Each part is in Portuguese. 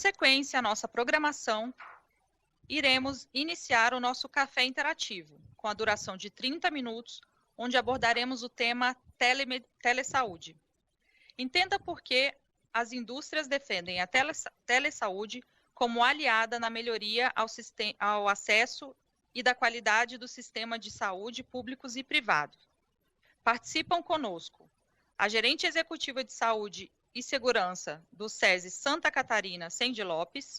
sequência à nossa programação, iremos iniciar o nosso café interativo, com a duração de 30 minutos, onde abordaremos o tema telesaúde. Entenda por que as indústrias defendem a telesaúde como aliada na melhoria ao acesso e da qualidade do sistema de saúde públicos e privados. Participam conosco a gerente executiva de saúde e segurança do SESI Santa Catarina, Cendi Lopes,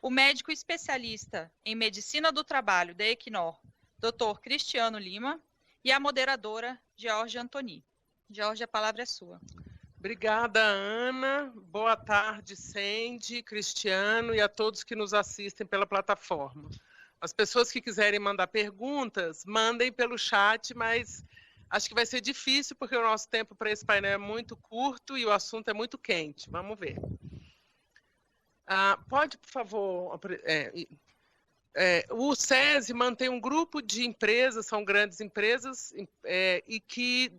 o médico especialista em medicina do trabalho da Equinor, Dr. Cristiano Lima, e a moderadora, Georgia Antoni. Georgia, a palavra é sua. Obrigada, Ana. Boa tarde, Cendi, Cristiano e a todos que nos assistem pela plataforma. As pessoas que quiserem mandar perguntas, mandem pelo chat, mas acho que vai ser difícil porque o nosso tempo para esse painel é muito curto e o assunto é muito quente. Vamos ver. Pode, por favor... o SESI mantém um grupo de empresas, são grandes empresas, e que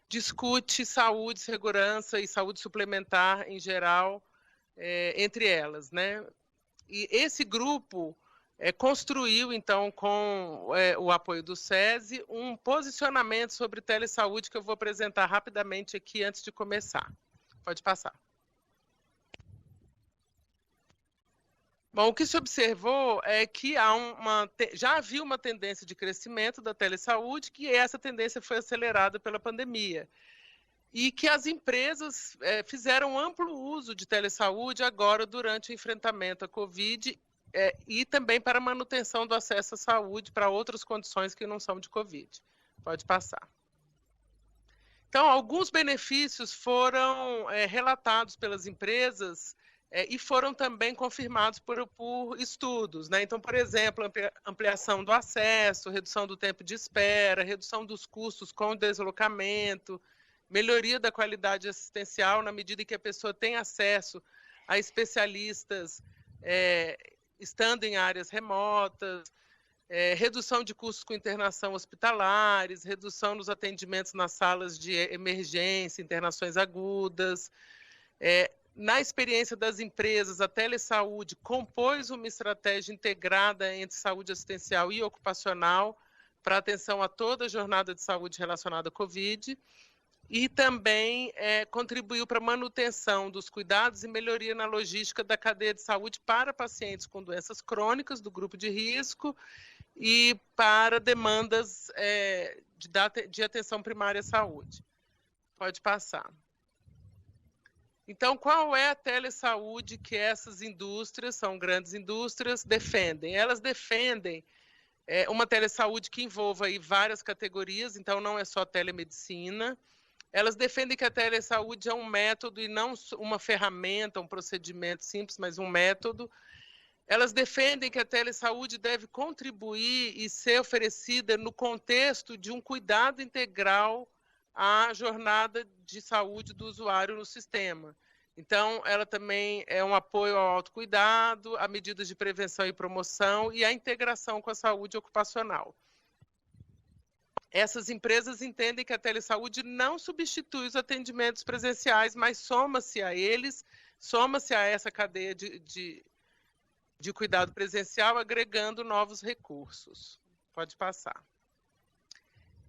discute saúde, segurança e saúde suplementar em geral, entre elas, né? E esse grupo construiu, então, com o apoio do SESI, um posicionamento sobre telesaúde que eu vou apresentar rapidamente aqui antes de começar. Pode passar. Bom, o que se observou é que já havia uma tendência de crescimento da telesaúde, que essa tendência foi acelerada pela pandemia. E que as empresas fizeram amplo uso de telesaúde agora durante o enfrentamento à Covid e também para a manutenção do acesso à saúde para outras condições que não são de Covid. Pode passar. Então, alguns benefícios foram relatados pelas empresas e foram também confirmados por estudos, né? Então, por exemplo, ampliação do acesso, redução do tempo de espera, redução dos custos com o deslocamento, melhoria da qualidade assistencial na medida em que a pessoa tem acesso a especialistas estando em áreas remotas, redução de custos com internação hospitalares, redução nos atendimentos nas salas de emergência, internações agudas. Na experiência das empresas, a telesaúde compôs uma estratégia integrada entre saúde assistencial e ocupacional para atenção a toda a jornada de saúde relacionada à Covid e também contribuiu para a manutenção dos cuidados e melhoria na logística da cadeia de saúde para pacientes com doenças crônicas do grupo de risco e para demandas de atenção primária à saúde. Pode passar. Então, qual é a telesaúde que essas indústrias, são grandes indústrias, defendem? Elas defendem uma telesaúde que envolva aí várias categorias, então não é só telemedicina. Elas defendem que a telesaúde é um método e não uma ferramenta, um procedimento simples, mas um método. Elas defendem que a telesaúde deve contribuir e ser oferecida no contexto de um cuidado integral à jornada de saúde do usuário no sistema. Então, ela também é um apoio ao autocuidado, a medidas de prevenção e promoção e a integração com a saúde ocupacional. Essas empresas entendem que a telesaúde não substitui os atendimentos presenciais, mas soma-se a eles, soma-se a essa cadeia de cuidado presencial, agregando novos recursos. Pode passar.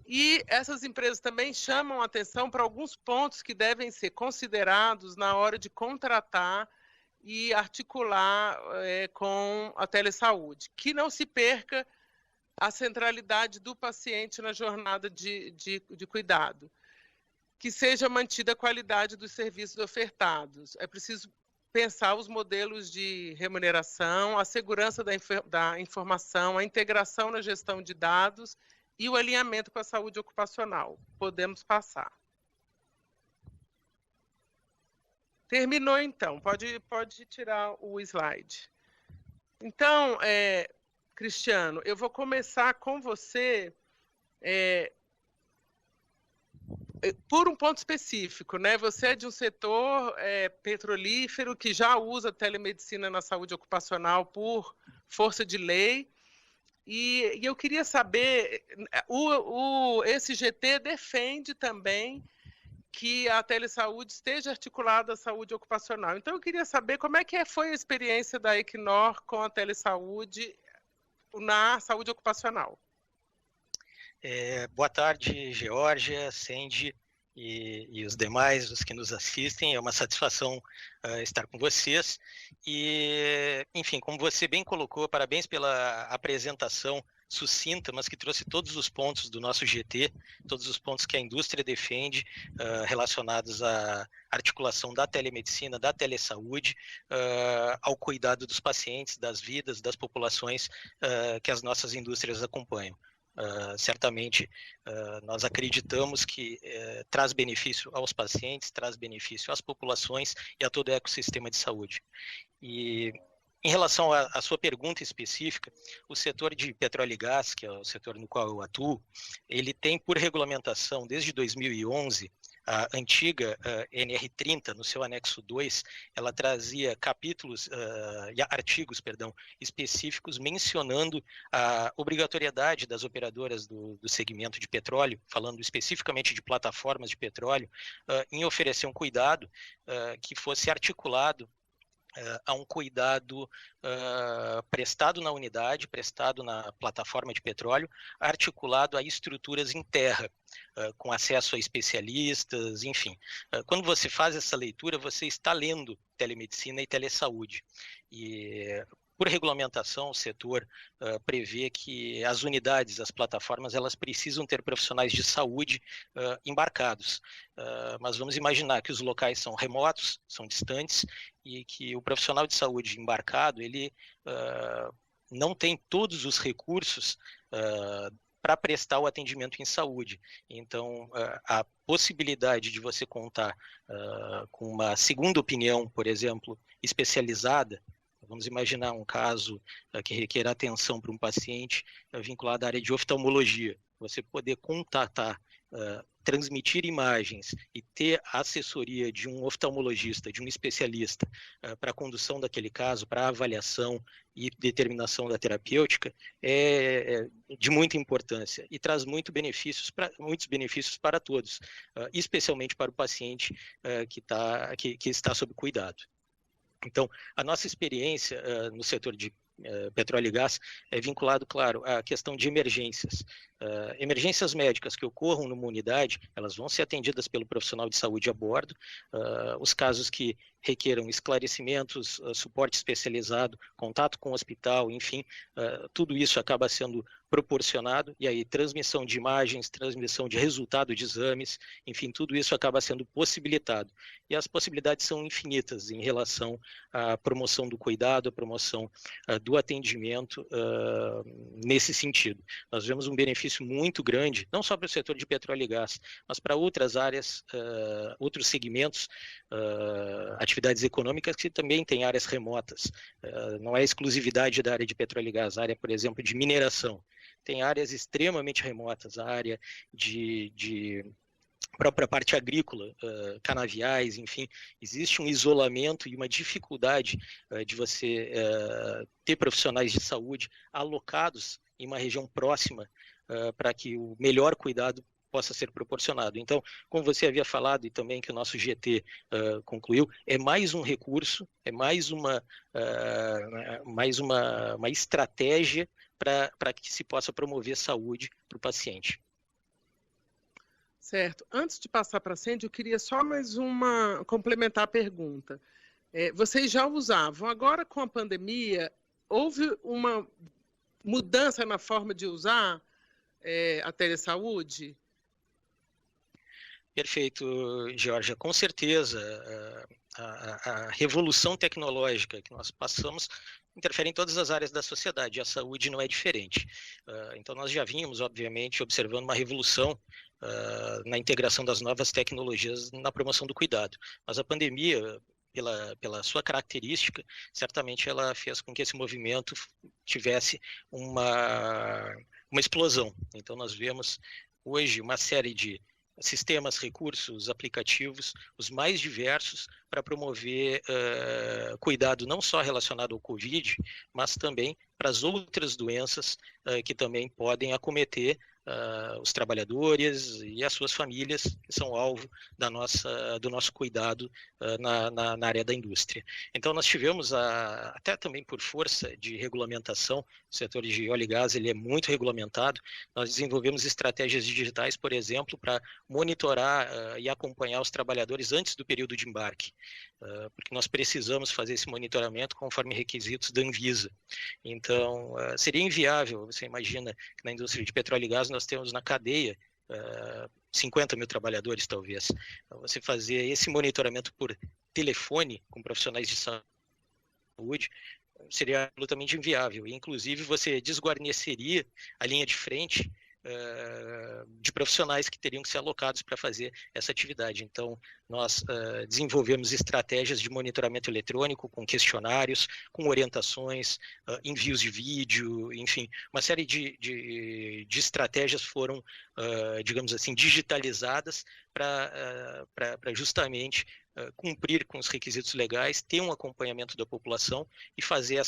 E essas empresas também chamam a atenção para alguns pontos que devem ser considerados na hora de contratar e articular com a telesaúde. Que não se perca a centralidade do paciente na jornada de cuidado. Que seja mantida a qualidade dos serviços ofertados. É preciso pensar os modelos de remuneração, a segurança da informação, a integração na gestão de dados e o alinhamento com a saúde ocupacional. Podemos passar. Terminou, então. Pode tirar o slide. Então, Cristiano, eu vou começar com você por um ponto específico, né? Você é de um setor petrolífero que já usa telemedicina na saúde ocupacional por força de lei. E eu queria saber, esse GT defende também que a telesaúde esteja articulada à saúde ocupacional. Então, eu queria saber como é que foi a experiência da Equinor com a telesaúde na saúde ocupacional. Boa tarde, Geórgia, Sandy e os demais, os que nos assistem. É uma satisfação estar com vocês. E, enfim, como você bem colocou, parabéns pela apresentação sucinta, mas que trouxe todos os pontos do nosso GT, todos os pontos que a indústria defende relacionados à articulação da telemedicina, da telesaúde, ao cuidado dos pacientes, das vidas, das populações que as nossas indústrias acompanham. Certamente nós acreditamos que traz benefício aos pacientes, traz benefício às populações e a todo o ecossistema de saúde. E em relação à sua pergunta específica, o setor de petróleo e gás, que é o setor no qual eu atuo, ele tem por regulamentação desde 2011 a antiga NR30, no seu anexo 2, ela trazia capítulos, artigos, específicos mencionando a obrigatoriedade das operadoras do segmento de petróleo, falando especificamente de plataformas de petróleo, em oferecer um cuidado que fosse articulado a um cuidado prestado na unidade, prestado na plataforma de petróleo, articulado a estruturas em terra, com acesso a especialistas, enfim. Quando você faz essa leitura, você está lendo telemedicina e telesaúde. E por regulamentação, o setor prevê que as unidades, as plataformas, elas precisam ter profissionais de saúde embarcados. Mas vamos imaginar que os locais são remotos, são distantes, e que o profissional de saúde embarcado, ele não tem todos os recursos para prestar o atendimento em saúde. Então, a possibilidade de você contar com uma segunda opinião, por exemplo, especializada, vamos imaginar um caso que requer atenção para um paciente vinculado à área de oftalmologia. Você poder contatar, transmitir imagens e ter a assessoria de um oftalmologista, de um especialista, para a condução daquele caso, para a avaliação e determinação da terapêutica, é de muita importância e traz muitos benefícios para todos, especialmente para o paciente que está sob cuidado. Então, a nossa experiência no setor de petróleo e gás é vinculado, claro, à questão de emergências. Emergências médicas que ocorram numa unidade, elas vão ser atendidas pelo profissional de saúde a bordo. Os casos que requeram esclarecimentos, suporte especializado, contato com o hospital, enfim, tudo isso acaba sendo proporcionado, e aí transmissão de imagens, transmissão de resultado de exames, enfim, tudo isso acaba sendo possibilitado. E as possibilidades são infinitas em relação à promoção do cuidado, à promoção do atendimento nesse sentido. Nós vemos um benefício muito grande, não só para o setor de petróleo e gás, mas para outras áreas, outros segmentos, atividades econômicas que também têm áreas remotas. Não é exclusividade da área de petróleo e gás, a área, por exemplo, de mineração. Tem áreas extremamente remotas, a área de própria parte agrícola, canaviais, enfim, existe um isolamento e uma dificuldade de você ter profissionais de saúde alocados em uma região próxima para que o melhor cuidado possa ser proporcionado. Então, como você havia falado e também que o nosso GT concluiu, é mais um recurso, é mais uma estratégia para que se possa promover saúde para o paciente. Certo. Antes de passar para a Sandy, eu queria só complementar a pergunta. Vocês já usavam, agora com a pandemia, houve uma mudança na forma de usar a telesaúde? Perfeito, Geórgia. Com certeza, a revolução tecnológica que nós passamos interfere em todas as áreas da sociedade, e a saúde não é diferente. Então, nós já vínhamos, obviamente, observando uma revolução na integração das novas tecnologias na promoção do cuidado. Mas a pandemia, pela sua característica, certamente ela fez com que esse movimento tivesse uma explosão. Então, nós vemos hoje uma série de sistemas, recursos, aplicativos, os mais diversos, para promover cuidado não só relacionado ao Covid, mas também para as outras doenças que também podem acometer os trabalhadores e as suas famílias, que são alvo do nosso cuidado na área da indústria. Então, nós tivemos, até também por força de regulamentação, o setor de óleo e gás ele é muito regulamentado, nós desenvolvemos estratégias digitais, por exemplo, para monitorar e acompanhar os trabalhadores antes do período de embarque, porque nós precisamos fazer esse monitoramento conforme requisitos da Anvisa. Então, seria inviável, você imagina que na indústria de petróleo e gás nós temos na cadeia 50 mil trabalhadores, talvez. Então, você fazer esse monitoramento por telefone com profissionais de saúde seria absolutamente inviável. E, inclusive, você desguarneceria a linha de frente de profissionais que teriam que ser alocados para fazer essa atividade. Então, nós desenvolvemos estratégias de monitoramento eletrônico com questionários, com orientações, envios de vídeo, enfim, uma série de estratégias foram, digamos assim, digitalizadas para justamente cumprir com os requisitos legais, ter um acompanhamento da população e fazer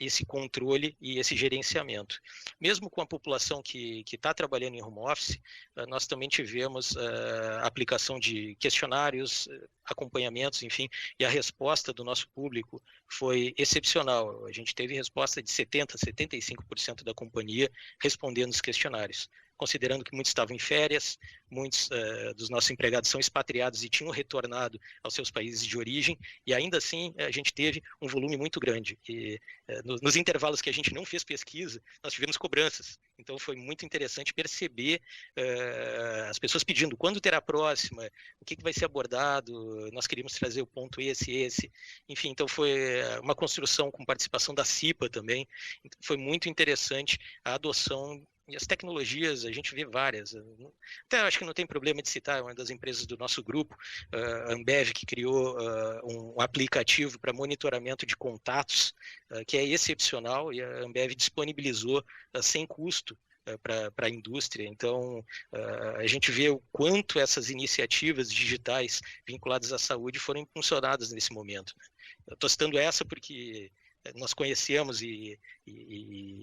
esse controle e esse gerenciamento. Mesmo com a população que está trabalhando em home office, nós também tivemos a aplicação de questionários, acompanhamentos, enfim, e a resposta do nosso público foi excepcional. A gente teve resposta de 70%, 75% da companhia respondendo os questionários, considerando que muitos estavam em férias, muitos dos nossos empregados são expatriados e tinham retornado aos seus países de origem, e ainda assim a gente teve um volume muito grande. E nos intervalos que a gente não fez pesquisa, nós tivemos cobranças. Então foi muito interessante perceber as pessoas pedindo quando terá a próxima, o que vai ser abordado, nós queríamos trazer o ponto esse. Enfim, então foi uma construção com participação da CIPA também. Então, foi muito interessante a adoção. E as tecnologias, a gente vê várias. Até acho que não tem problema de citar uma das empresas do nosso grupo, a Ambev, que criou um aplicativo para monitoramento de contatos, que é excepcional, e a Ambev disponibilizou sem custo para a indústria. Então, a gente vê o quanto essas iniciativas digitais vinculadas à saúde foram impulsionadas nesse momento. Eu estou citando essa porque nós conhecemos e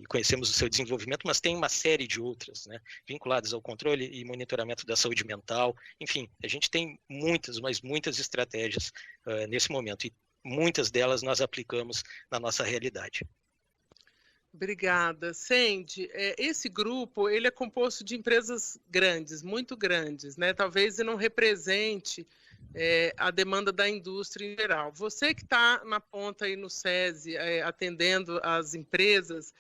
conhecemos o seu desenvolvimento, mas tem uma série de outras, né, vinculadas ao controle e monitoramento da saúde mental. Enfim, a gente tem muitas, mas muitas estratégias nesse momento, e muitas delas nós aplicamos na nossa realidade. Obrigada. Sandy, esse grupo ele é composto de empresas grandes, muito grandes, né? Talvez ele não represente a demanda da indústria em geral. Você que está na ponta aí no SESI, atendendo as empresas,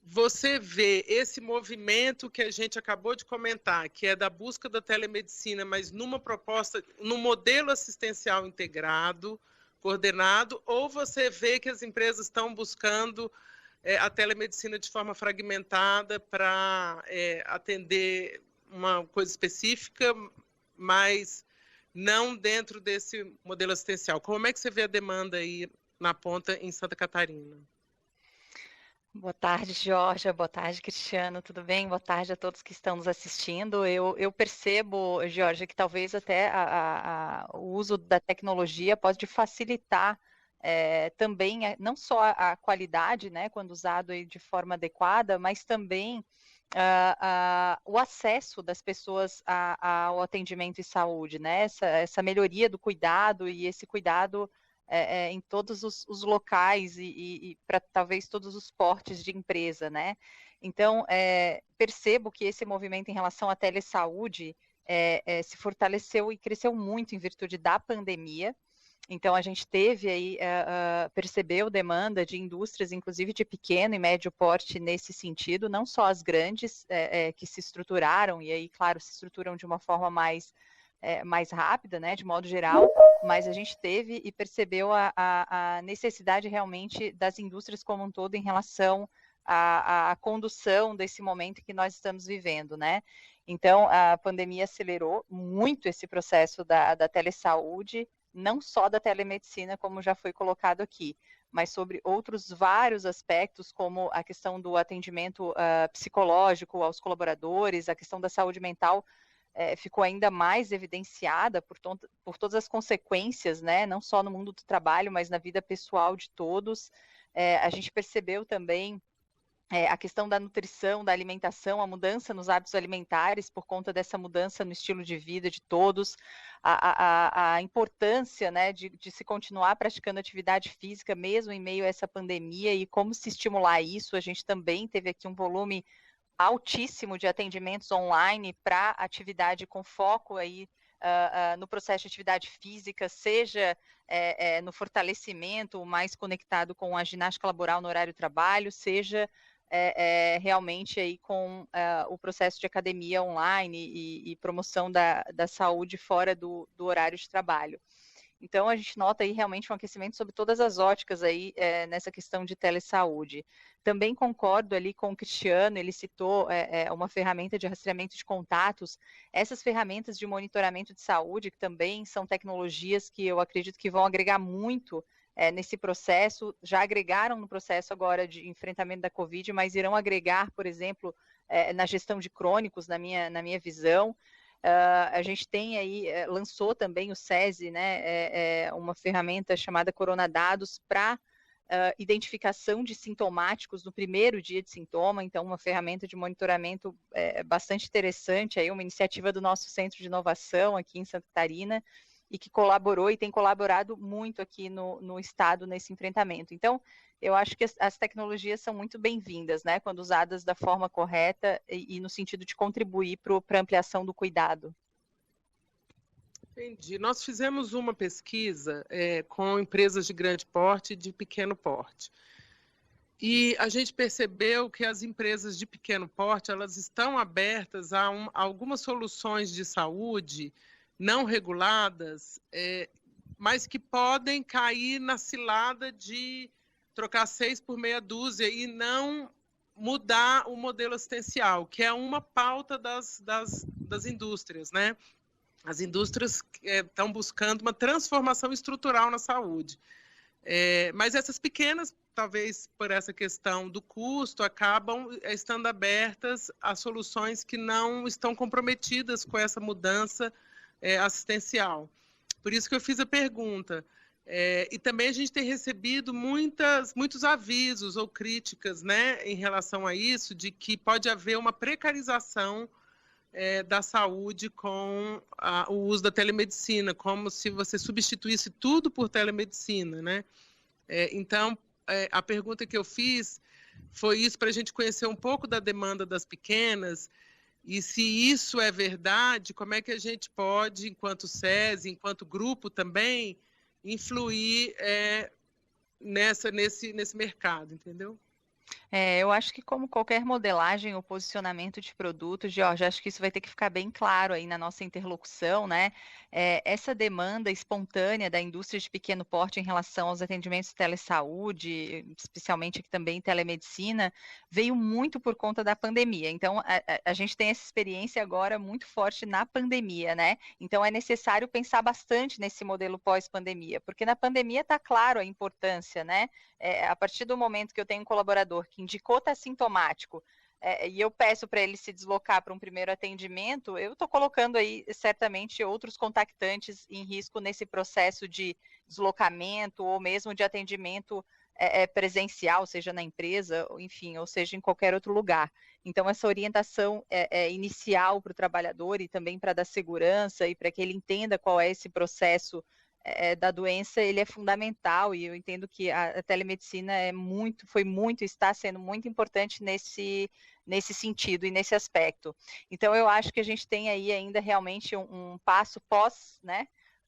você vê esse movimento que a gente acabou de comentar, que é da busca da telemedicina, mas numa proposta, num modelo assistencial integrado, coordenado, ou você vê que as empresas estão buscando a telemedicina de forma fragmentada para atender uma coisa específica, mas não dentro desse modelo assistencial? Como é que você vê a demanda aí na ponta em Santa Catarina? Boa tarde, Georgia. Boa tarde, Cristiano. Tudo bem? Boa tarde a todos que estão nos assistindo. Eu percebo, Georgia, que talvez até o uso da tecnologia pode facilitar também não só a qualidade, né, quando usado aí de forma adequada, mas também o acesso das pessoas ao atendimento em saúde, né? Essa melhoria do cuidado e esse cuidado em todos os locais e para talvez todos os portes de empresa, né? Então, percebo que esse movimento em relação à telesaúde se fortaleceu e cresceu muito em virtude da pandemia. Então, a gente teve aí, percebeu demanda de indústrias, inclusive de pequeno e médio porte nesse sentido, não só as grandes que se estruturaram, e aí, claro, se estruturam de uma forma mais rápida, né, de modo geral, mas a gente teve e percebeu a necessidade realmente das indústrias como um todo em relação à condução desse momento que nós estamos vivendo, né? Então, a pandemia acelerou muito esse processo da telesaúde, não só da telemedicina, como já foi colocado aqui, mas sobre outros vários aspectos, como a questão do atendimento psicológico aos colaboradores, a questão da saúde mental ficou ainda mais evidenciada por todas as consequências, né, não só no mundo do trabalho, mas na vida pessoal de todos. A gente percebeu também a questão da nutrição, da alimentação, a mudança nos hábitos alimentares por conta dessa mudança no estilo de vida de todos, a importância, né, de se continuar praticando atividade física mesmo em meio a essa pandemia e como se estimular isso. A gente também teve aqui um volume altíssimo de atendimentos online para atividade com foco aí no processo de atividade física, seja no fortalecimento mais conectado com a ginástica laboral no horário de trabalho, seja realmente aí com o processo de academia online e promoção da saúde fora do horário de trabalho. Então, a gente nota aí realmente um aquecimento sobre todas as óticas aí nessa questão de telesaúde. Também concordo ali com o Cristiano, ele citou uma ferramenta de rastreamento de contatos. Essas ferramentas de monitoramento de saúde, que também são tecnologias que eu acredito que vão agregar muito nesse processo, já agregaram no processo agora de enfrentamento da Covid, mas irão agregar, por exemplo, na gestão de crônicos, na minha visão. A gente tem aí, lançou também o SESI, né, uma ferramenta chamada Coronadados para identificação de sintomáticos no primeiro dia de sintoma, então uma ferramenta de monitoramento bastante interessante, aí uma iniciativa do nosso Centro de Inovação aqui em Santa Catarina, e que colaborou e tem colaborado muito aqui no estado nesse enfrentamento. Então, eu acho que as tecnologias são muito bem-vindas, né, quando usadas da forma correta e no sentido de contribuir para a ampliação do cuidado. Entendi. Nós fizemos uma pesquisa com empresas de grande porte e de pequeno porte. E a gente percebeu que as empresas de pequeno porte, elas estão abertas a algumas soluções de saúde não reguladas, mas que podem cair na cilada de trocar 6 por meia dúzia e não mudar o modelo assistencial, que é uma pauta das indústrias, né? As indústrias estão buscando uma transformação estrutural na saúde. Mas essas pequenas, talvez por essa questão do custo, acabam estando abertas a soluções que não estão comprometidas com essa mudança assistencial. Por isso que eu fiz a pergunta. E também a gente tem recebido muitos avisos ou críticas, né, em relação a isso, de que pode haver uma precarização da saúde com o uso da telemedicina, como se você substituísse tudo por telemedicina, né? Então, a pergunta que eu fiz foi isso, para a gente conhecer um pouco da demanda das pequenas, e se isso é verdade, como é que a gente pode, enquanto SESI, enquanto grupo também, influir nesse mercado, entendeu? Eu acho que como qualquer modelagem ou posicionamento de produto, Jorge, acho que isso vai ter que ficar bem claro aí na nossa interlocução, né? Essa demanda espontânea da indústria de pequeno porte em relação aos atendimentos de telesaúde, especialmente aqui também telemedicina, veio muito por conta da pandemia. Então, a gente tem essa experiência agora muito forte na pandemia, né? Então, é necessário pensar bastante nesse modelo pós-pandemia, porque na pandemia está claro a importância, né? A partir do momento que eu tenho um colaborador que indicou estar sintomático, e eu peço para ele se deslocar para um primeiro atendimento, eu estou colocando aí certamente outros contactantes em risco nesse processo de deslocamento ou mesmo de atendimento presencial, seja na empresa, enfim, ou seja em qualquer outro lugar. Então, essa orientação inicial para o trabalhador e também para dar segurança e para que ele entenda qual é esse processo da doença, ele é fundamental, e eu entendo que a telemedicina está sendo muito importante nesse sentido e nesse aspecto. Então, eu acho que a gente tem aí ainda realmente um passo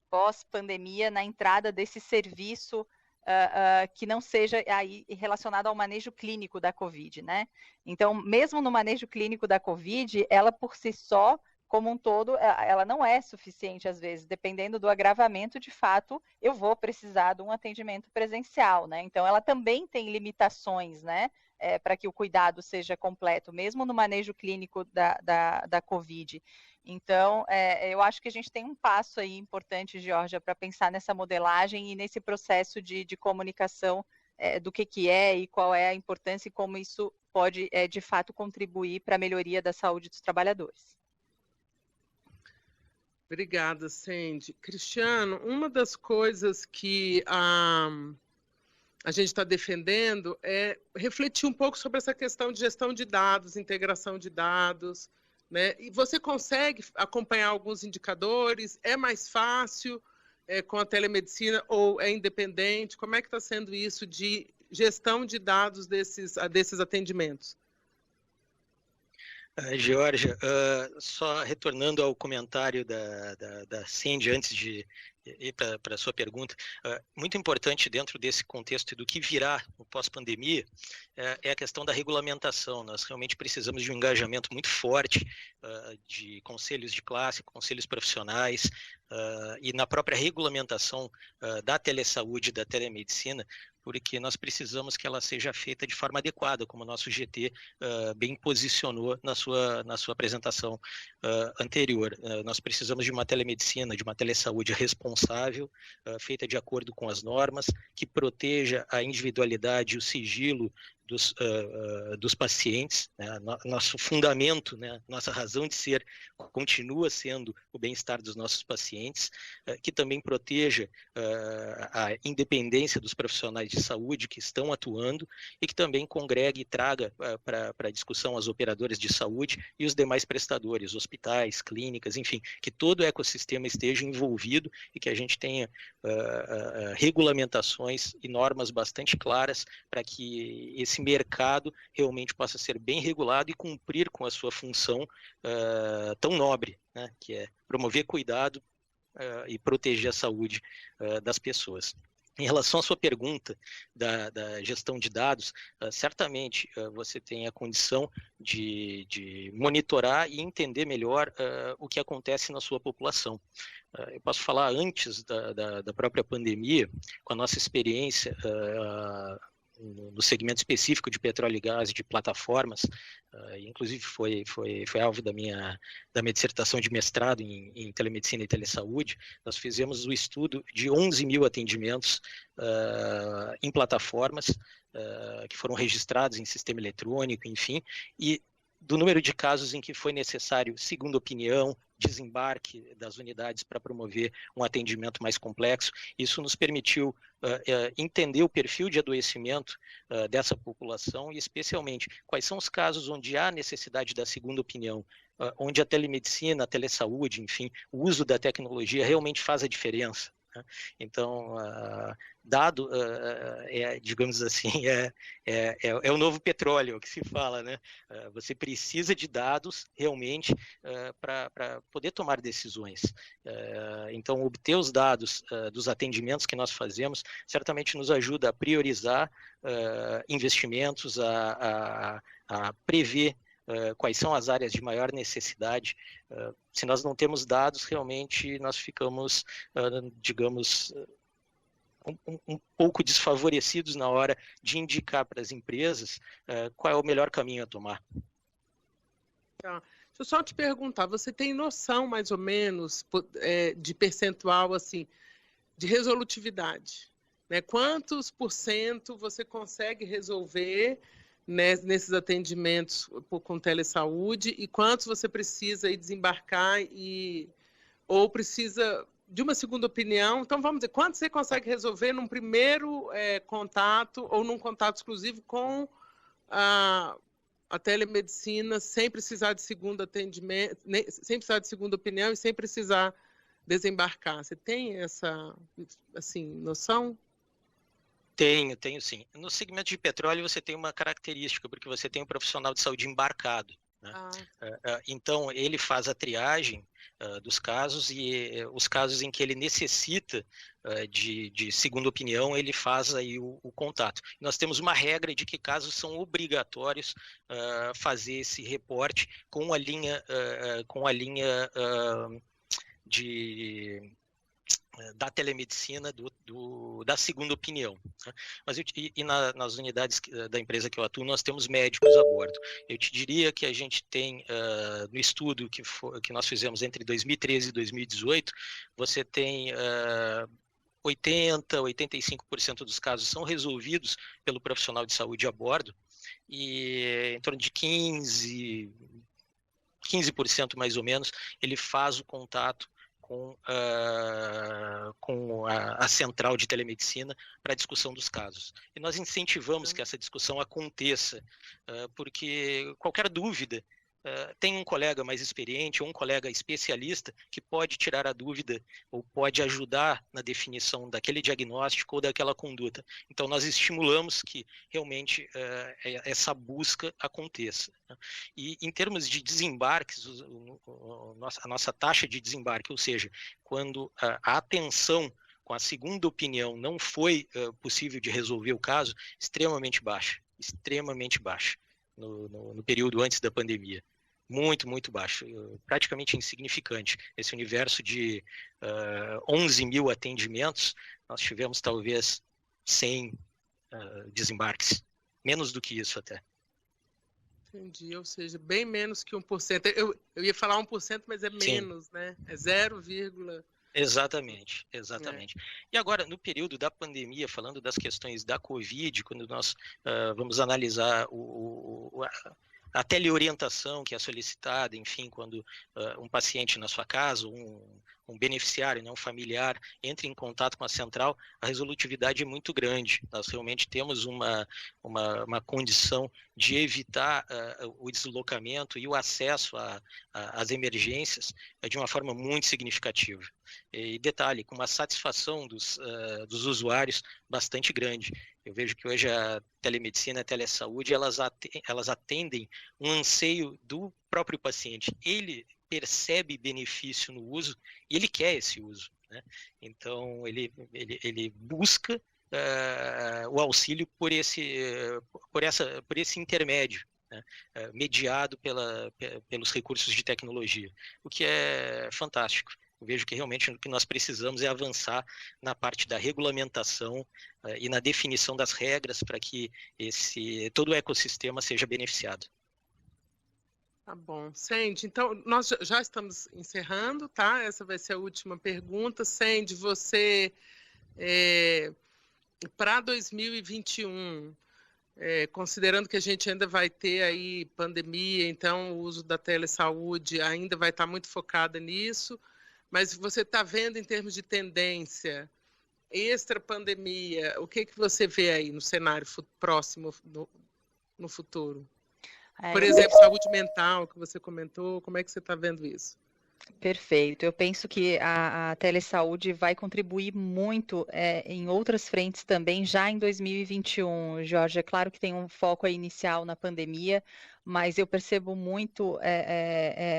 pós-pandemia na entrada desse serviço que não seja aí relacionado ao manejo clínico da Covid, né? Então, mesmo no manejo clínico da Covid, ela por si só, como um todo, ela não é suficiente às vezes, dependendo do agravamento, de fato, eu vou precisar de um atendimento presencial, né? Então, ela também tem limitações, né? Para que o cuidado seja completo, mesmo no manejo clínico da Covid. Então, eu acho que a gente tem um passo aí importante, Georgia, para pensar nessa modelagem e nesse processo de comunicação do que é e qual é a importância e como isso pode, de fato, contribuir para a melhoria da saúde dos trabalhadores. Obrigada, Sandy. Cristiano, uma das coisas que a a gente está defendendo é refletir um pouco sobre essa questão de gestão de dados, integração de dados, né? E você consegue acompanhar alguns indicadores? É mais fácil com a telemedicina ou é independente? Como é que está sendo isso de gestão de dados desses atendimentos? Georgia, só retornando ao comentário da Cindy antes de ir para a sua pergunta, muito importante dentro desse contexto e do que virá no pós-pandemia é a questão da regulamentação. Nós realmente precisamos de um engajamento muito forte de conselhos de classe, conselhos profissionais e na própria regulamentação da telesaúde e da telemedicina, porque nós precisamos que ela seja feita de forma adequada, como o nosso GT bem posicionou na sua apresentação anterior. Nós precisamos de uma telemedicina, de uma telesaúde responsável, feita de acordo com as normas, que proteja a individualidade e o sigilo dos pacientes, né? Nosso fundamento, né? Nossa razão de ser continua sendo o bem-estar dos nossos pacientes, que também proteja a independência dos profissionais de saúde que estão atuando e que também congregue e traga para a discussão as operadoras de saúde e os demais prestadores, hospitais, clínicas, enfim, que todo o ecossistema esteja envolvido e que a gente tenha regulamentações e normas bastante claras para que esse mercado realmente possa ser bem regulado e cumprir com a sua função tão nobre, né, que é promover cuidado e proteger a saúde das pessoas. Em relação à sua pergunta da gestão de dados, certamente você tem a condição de monitorar e entender melhor o que acontece na sua população. Eu posso falar antes da própria pandemia, com a nossa experiência no segmento específico de petróleo e gás, de plataformas, inclusive foi alvo da minha dissertação de mestrado em telemedicina e telesaúde. Nós fizemos o estudo de 11 mil atendimentos em plataformas que foram registrados em sistema eletrônico, enfim, e do número de casos em que foi necessário segunda opinião, desembarque das unidades para promover um atendimento mais complexo. Isso nos permitiu entender o perfil de adoecimento dessa população e, especialmente, quais são os casos onde há necessidade da segunda opinião, onde a telemedicina, a telesaúde, enfim, o uso da tecnologia realmente faz a diferença. Então, dado, digamos assim, é o novo petróleo, que se fala, né? Você precisa de dados realmente para poder tomar decisões. Então, obter os dados dos atendimentos que nós fazemos certamente nos ajuda a priorizar investimentos, a prever quais são as áreas de maior necessidade. Se nós não temos dados, realmente nós ficamos, digamos, um pouco desfavorecidos na hora de indicar para as empresas qual é o melhor caminho a tomar. Tá. Deixa eu só te perguntar, você tem noção, mais ou menos, de percentual, assim, de resolutividade? Né? Quantos % você consegue resolver nesses atendimentos com telesaúde e quantos você precisa ir desembarcar ou precisa de uma segunda opinião? Então, vamos dizer, quantos você consegue resolver num primeiro contato ou num contato exclusivo com a telemedicina sem precisar de segundo atendimento, sem precisar de segunda opinião e sem precisar desembarcar? Você tem essa, assim, noção? Tenho sim. No segmento de petróleo você tem uma característica, porque você tem um profissional de saúde embarcado, né? Então, ele faz a triagem dos casos e os casos em que ele necessita de segunda opinião, ele faz aí o contato. Nós temos uma regra de que casos são obrigatórios fazer esse reporte com a linha da telemedicina da segunda opinião. Mas nas unidades da empresa que eu atuo, nós temos médicos a bordo. Eu te diria que a gente tem, no estudo que nós fizemos entre 2013 e 2018, você tem 85% dos casos são resolvidos pelo profissional de saúde a bordo, e em torno de 15% mais ou menos, ele faz o contato com a central de telemedicina para a discussão dos casos. E nós incentivamos que essa discussão aconteça, porque qualquer dúvida, tem um colega mais experiente ou um colega especialista que pode tirar a dúvida ou pode ajudar na definição daquele diagnóstico ou daquela conduta. Então, nós estimulamos que realmente essa busca aconteça. E em termos de desembarques, a nossa taxa de desembarque, ou seja, quando a atenção com a segunda opinião não foi possível de resolver o caso, extremamente baixa no período antes da pandemia. Muito, muito baixo, praticamente insignificante. Esse universo de 11 mil atendimentos, nós tivemos talvez 100 desembarques, menos do que isso até. Entendi, ou seja, bem menos que 1%. Eu ia falar 1%, mas é menos, sim, né? É 0, Exatamente. E agora, no período da pandemia, falando das questões da Covid, quando nós vamos analisar a teleorientação que é solicitada, enfim, quando um paciente na sua casa, um beneficiário, um familiar, entra em contato com a central, a resolutividade é muito grande. Nós realmente temos uma condição de evitar o deslocamento e o acesso às emergências de uma forma muito significativa. E detalhe, com uma satisfação dos usuários bastante grande. Eu vejo que hoje a telemedicina e a telesaúde, elas atendem um anseio do próprio paciente. Ele percebe benefício no uso e ele quer esse uso, né? Então, ele busca o auxílio por esse intermédio, né? Mediado pelos recursos de tecnologia, o que é fantástico. Eu vejo que realmente o que nós precisamos é avançar na parte da regulamentação e na definição das regras para que todo o ecossistema seja beneficiado. Tá bom. Sandy, então nós já estamos encerrando, tá? Essa vai ser a última pergunta. Sandy, você, para 2021, considerando que a gente ainda vai ter aí pandemia, então o uso da telesaúde ainda vai estar muito focada nisso, mas você está vendo em termos de tendência, extra-pandemia, o que você vê aí no cenário próximo, no futuro? Por exemplo, saúde mental, que você comentou, como é que você está vendo isso? Perfeito. Eu penso que a telesaúde vai contribuir muito em outras frentes também, já em 2021, Jorge. É claro que tem um foco aí inicial na pandemia, mas eu percebo muito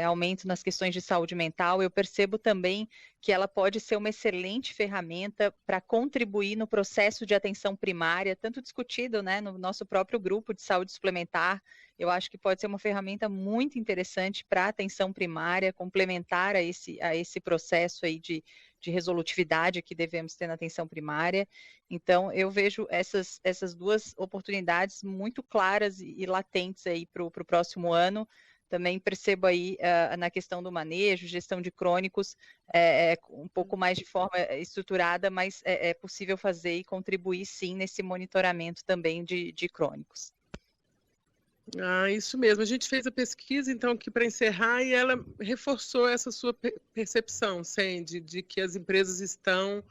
aumento nas questões de saúde mental. Eu percebo também que ela pode ser uma excelente ferramenta para contribuir no processo de atenção primária, tanto discutido, né, no nosso próprio grupo de saúde suplementar. Eu acho que pode ser uma ferramenta muito interessante para a atenção primária, complementar a esse processo aí de resolutividade que devemos ter na atenção primária. Então, eu vejo essas duas oportunidades muito claras e latentes aí para o próximo ano. Também percebo aí na questão do manejo, gestão de crônicos, um pouco mais de forma estruturada, mas é possível fazer e contribuir sim nesse monitoramento também de crônicos. Isso mesmo. A gente fez a pesquisa, então, aqui para encerrar, e ela reforçou essa sua percepção, Sandy, de que as empresas estão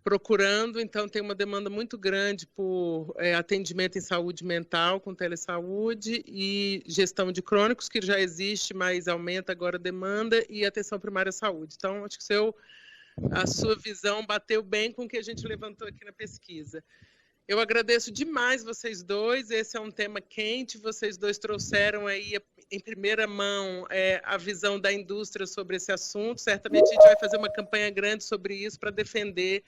procurando, então tem uma demanda muito grande por atendimento em saúde mental com telesaúde e gestão de crônicos, que já existe, mas aumenta agora a demanda, e atenção primária à saúde. Então, acho que a sua visão bateu bem com o que a gente levantou aqui na pesquisa. Eu agradeço demais vocês dois, esse é um tema quente, vocês dois trouxeram aí em primeira mão a visão da indústria sobre esse assunto. Certamente a gente vai fazer uma campanha grande sobre isso para defender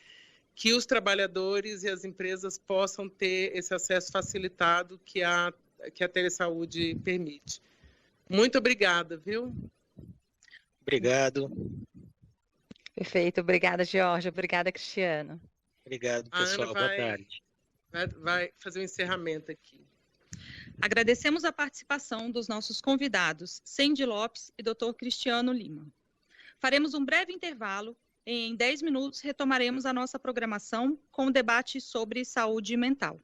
que os trabalhadores e as empresas possam ter esse acesso facilitado que a telesaúde permite. Muito obrigada, viu? Obrigado. Perfeito, obrigada, Jorge, obrigada, Cristiano. Obrigado, pessoal, boa tarde. Vai fazer o encerramento aqui. Agradecemos a participação dos nossos convidados, Sandy Lopes e Dr. Cristiano Lima. Faremos um breve intervalo. Em 10 minutos, retomaremos a nossa programação com o debate sobre saúde mental.